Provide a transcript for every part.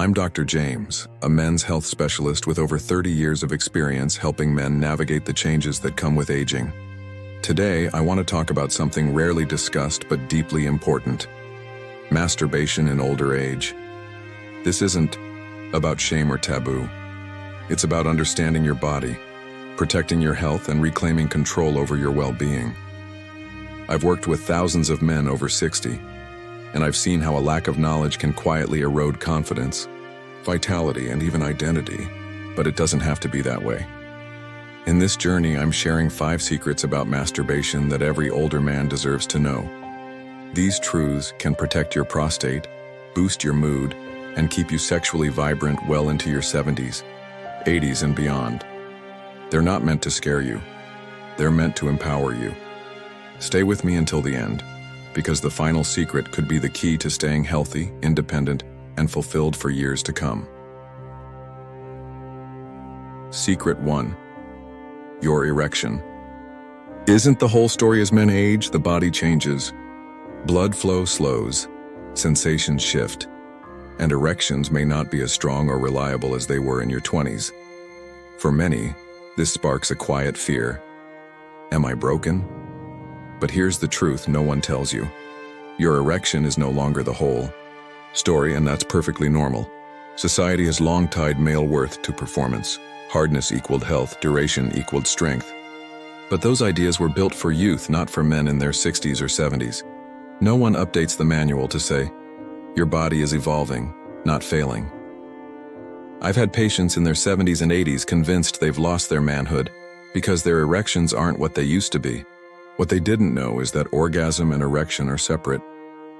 I'm Dr. James, a men's health specialist with over 30 years of experience helping men navigate the changes that come with aging. Today, I want to talk about something rarely discussed but deeply important: masturbation in older age. This isn't about shame or taboo. It's about understanding your body, protecting your health, and reclaiming control over your well-being. I've worked with thousands of men over 60, and I've seen how a lack of knowledge can quietly erode confidence, vitality, and even identity, but it doesn't have to be that way. In this journey, I'm sharing 5 secrets about masturbation that every older man deserves to know. These truths can protect your prostate, boost your mood, and keep you sexually vibrant well into your 70s, 80s, and beyond. They're not meant to scare you. They're meant to empower you. Stay with me until the end, because the final secret could be the key to staying healthy, independent, and fulfilled for years to come. Secret 1. Your erection. Isn't the whole story as men age, the body changes? Blood flow slows, sensations shift, and erections may not be as strong or reliable as they were in your 20s. For many, this sparks a quiet fear. Am I broken? But here's the truth no one tells you. Your erection is no longer the whole story, and that's perfectly normal. Society has long tied male worth to performance. Hardness equaled health, duration equaled strength. But those ideas were built for youth, not for men in their 60s or 70s. No one updates the manual to say, your body is evolving, not failing. I've had patients in their 70s and 80s convinced they've lost their manhood because their erections aren't what they used to be. What they didn't know is that orgasm and erection are separate.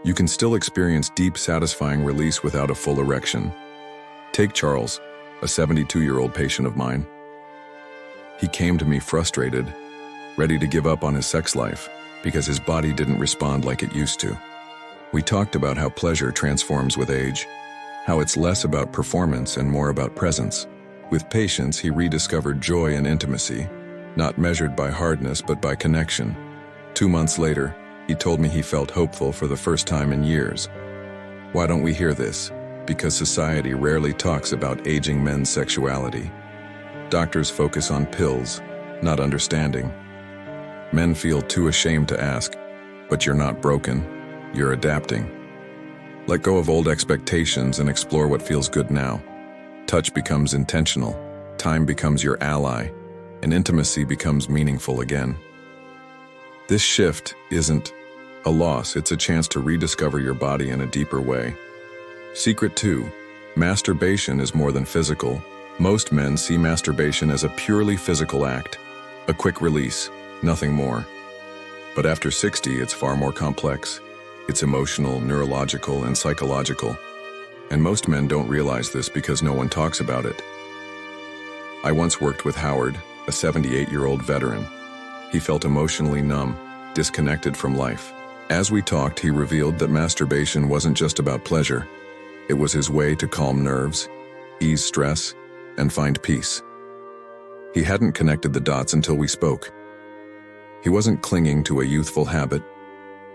You can still experience deep, satisfying release without a full erection. Take Charles, a 72-year-old patient of mine. He came to me frustrated, ready to give up on his sex life because his body didn't respond like it used to. We talked about how pleasure transforms with age, how it's less about performance and more about presence. With patience, he rediscovered joy and intimacy, not measured by hardness but by connection. 2 months later, he told me he felt hopeful for the first time in years. Why don't we hear this? Because society rarely talks about aging men's sexuality. Doctors focus on pills, not understanding. Men feel too ashamed to ask, but you're not broken, you're adapting. Let go of old expectations and explore what feels good now. Touch becomes intentional, time becomes your ally, and intimacy becomes meaningful again. This shift isn't a loss, it's a chance to rediscover your body in a deeper way. Secret 2. Masturbation is more than physical. Most men see masturbation as a purely physical act, a quick release, nothing more. But after 60, it's far more complex. It's emotional, neurological, and psychological. And most men don't realize this because no one talks about it. I once worked with Howard, a 78-year-old veteran. He felt emotionally numb, disconnected from life. As we talked, he revealed that masturbation wasn't just about pleasure. It was his way to calm nerves, ease stress, and find peace. He hadn't connected the dots until we spoke. He wasn't clinging to a youthful habit.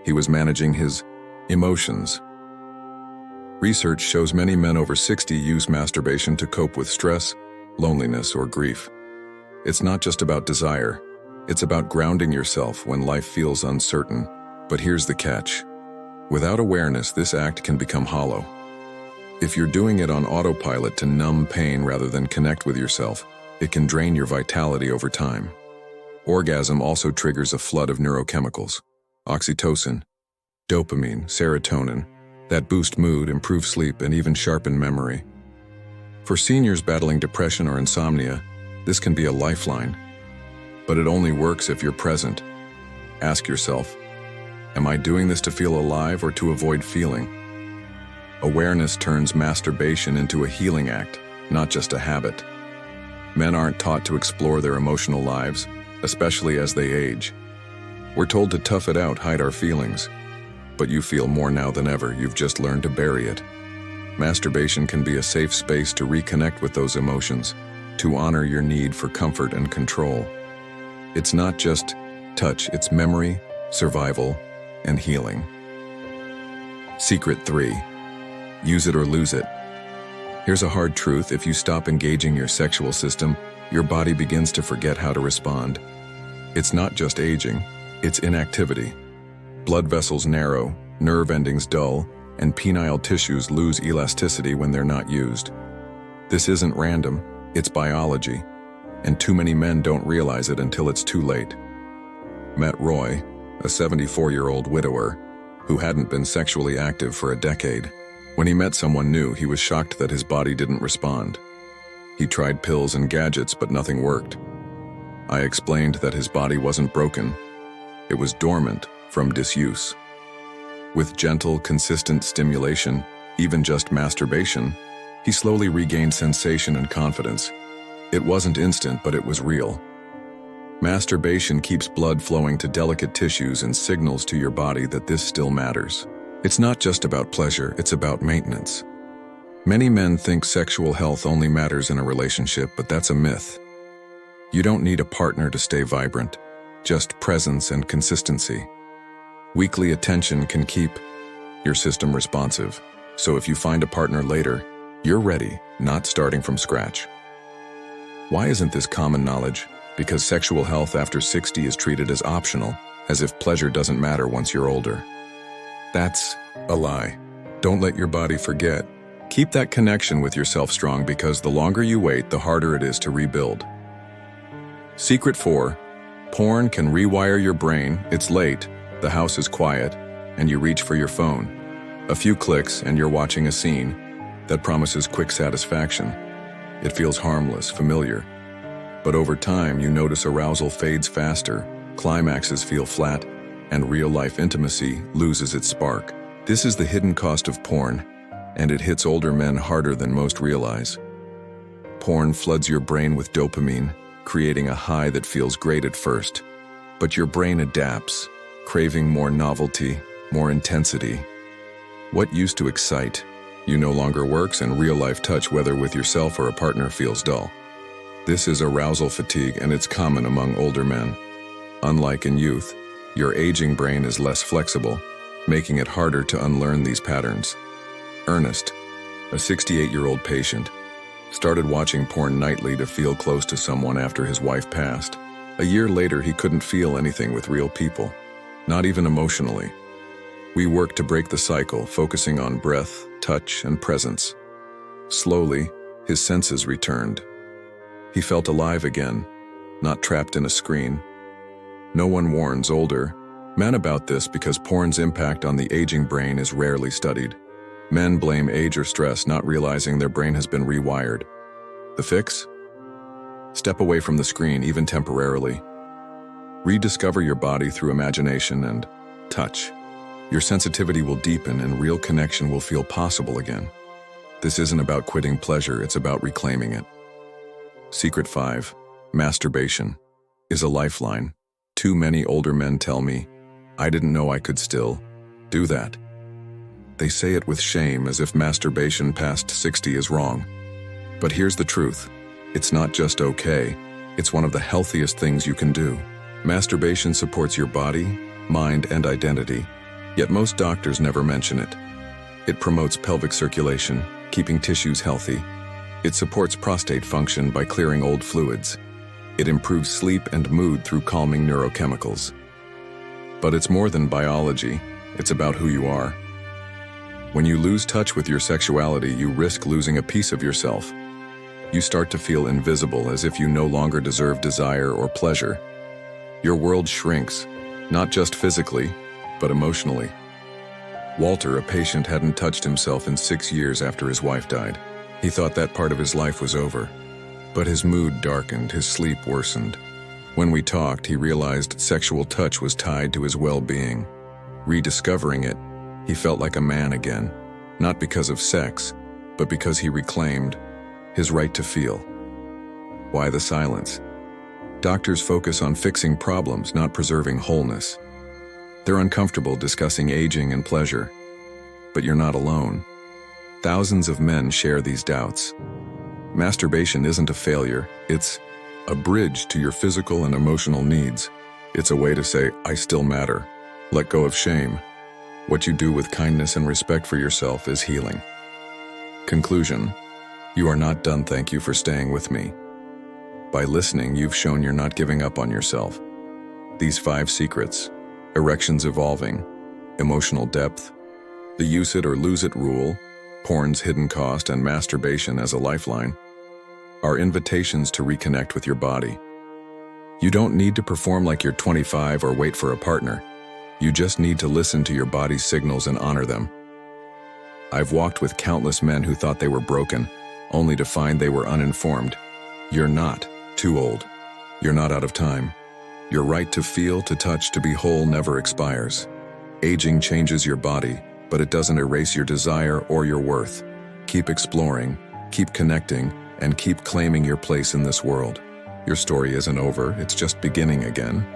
He was managing his emotions. Research shows many men over 60 use masturbation to cope with stress, loneliness, or grief. It's not just about desire. It's about grounding yourself when life feels uncertain. But here's the catch. Without awareness, this act can become hollow. If you're doing it on autopilot to numb pain rather than connect with yourself, it can drain your vitality over time. Orgasm also triggers a flood of neurochemicals: oxytocin, dopamine, serotonin, that boost mood, improve sleep, and even sharpen memory. For seniors battling depression or insomnia, this can be a lifeline. But it only works if you're present. Ask yourself, am I doing this to feel alive or to avoid feeling? Awareness turns masturbation into a healing act, not just a habit. Men aren't taught to explore their emotional lives, especially as they age. We're told to tough it out, hide our feelings. But you feel more now than ever, you've just learned to bury it. Masturbation can be a safe space to reconnect with those emotions, to honor your need for comfort and control. It's not just touch, it's memory, survival, and healing. Secret 3. Use it or lose it. Here's a hard truth: if you stop engaging your sexual system, your body begins to forget how to respond. It's not just aging, it's inactivity. Blood vessels narrow, nerve endings dull, and penile tissues lose elasticity when they're not used. This isn't random, it's biology, and too many men don't realize it until it's too late. Met Roy, a 74-year-old widower, who hadn't been sexually active for a decade. When he met someone new, he was shocked that his body didn't respond. He tried pills and gadgets, but nothing worked. I explained that his body wasn't broken. It was dormant from disuse. With gentle, consistent stimulation, even just masturbation, he slowly regained sensation and confidence. It wasn't instant, but it was real. Masturbation keeps blood flowing to delicate tissues and signals to your body that this still matters. It's not just about pleasure, it's about maintenance. Many men think sexual health only matters in a relationship, but that's a myth. You don't need a partner to stay vibrant, just presence and consistency. Weekly attention can keep your system responsive, so if you find a partner later, you're ready, not starting from scratch. Why isn't this common knowledge? Because sexual health after 60 is treated as optional, as if pleasure doesn't matter once you're older. That's a lie. Don't let your body forget. Keep that connection with yourself strong, because the longer you wait, the harder it is to rebuild. Secret 4. Porn can rewire your brain. It's late, the house is quiet, and you reach for your phone. A few clicks and you're watching a scene that promises quick satisfaction. It feels harmless, familiar. But over time, you notice arousal fades faster, climaxes feel flat, and real-life intimacy loses its spark. This is the hidden cost of porn, and it hits older men harder than most realize. Porn floods your brain with dopamine, creating a high that feels great at first. But your brain adapts, craving more novelty, more intensity. What used to excite you no longer works, and real-life touch, whether with yourself or a partner, feels dull. This is arousal fatigue, and it's common among older men. Unlike in youth, your aging brain is less flexible, making it harder to unlearn these patterns. Ernest, a 68-year-old patient, started watching porn nightly to feel close to someone after his wife passed. A year later, he couldn't feel anything with real people, not even emotionally. We worked to break the cycle, focusing on breath, touch, and presence. Slowly, his senses returned. He felt alive again, not trapped in a screen. No one warns older men about this, because porn's impact on the aging brain is rarely studied. Men blame age or stress, not realizing their brain has been rewired. The fix? Step away from the screen, even temporarily. Rediscover your body through imagination and touch. Your sensitivity will deepen and real connection will feel possible again. This isn't about quitting pleasure, it's about reclaiming it. Secret 5. Masturbation is a lifeline. Too many older men tell me, "I didn't know I could still do that." They say it with shame, as if masturbation past 60 is wrong. But here's the truth. It's not just okay, it's one of the healthiest things you can do. Masturbation supports your body, mind, and identity, yet most doctors never mention it. It promotes pelvic circulation, keeping tissues healthy. It supports prostate function by clearing old fluids. It improves sleep and mood through calming neurochemicals. But it's more than biology, it's about who you are. When you lose touch with your sexuality, you risk losing a piece of yourself. You start to feel invisible, as if you no longer deserve desire or pleasure. Your world shrinks, not just physically, but emotionally. Walter, a patient, hadn't touched himself in 6 years after his wife died. He thought that part of his life was over. But his mood darkened, his sleep worsened. When we talked, he realized sexual touch was tied to his well-being. Rediscovering it, he felt like a man again, not because of sex, but because he reclaimed his right to feel. Why the silence? Doctors focus on fixing problems, not preserving wholeness. They're uncomfortable discussing aging and pleasure. But you're not alone. Thousands of men share these doubts. Masturbation isn't a failure, it's a bridge to your physical and emotional needs. It's a way to say, "I still matter." Let go of shame. What you do with kindness and respect for yourself is healing. Conclusion: You are not done. Thank you for staying with me. By listening, you've shown you're not giving up on yourself. These 5 secrets: erections evolving, emotional depth, the use it or lose it rule, porn's hidden cost, and masturbation as a lifeline, are invitations to reconnect with your body. You don't need to perform like you're 25 or wait for a partner. You just need to listen to your body's signals and honor them. I've walked with countless men who thought they were broken, only to find they were uninformed. You're not too old. You're not out of time. Your right to feel, to touch, to be whole never expires. Aging changes your body, but it doesn't erase your desire or your worth. Keep exploring, keep connecting, and keep claiming your place in this world. Your story isn't over, it's just beginning again.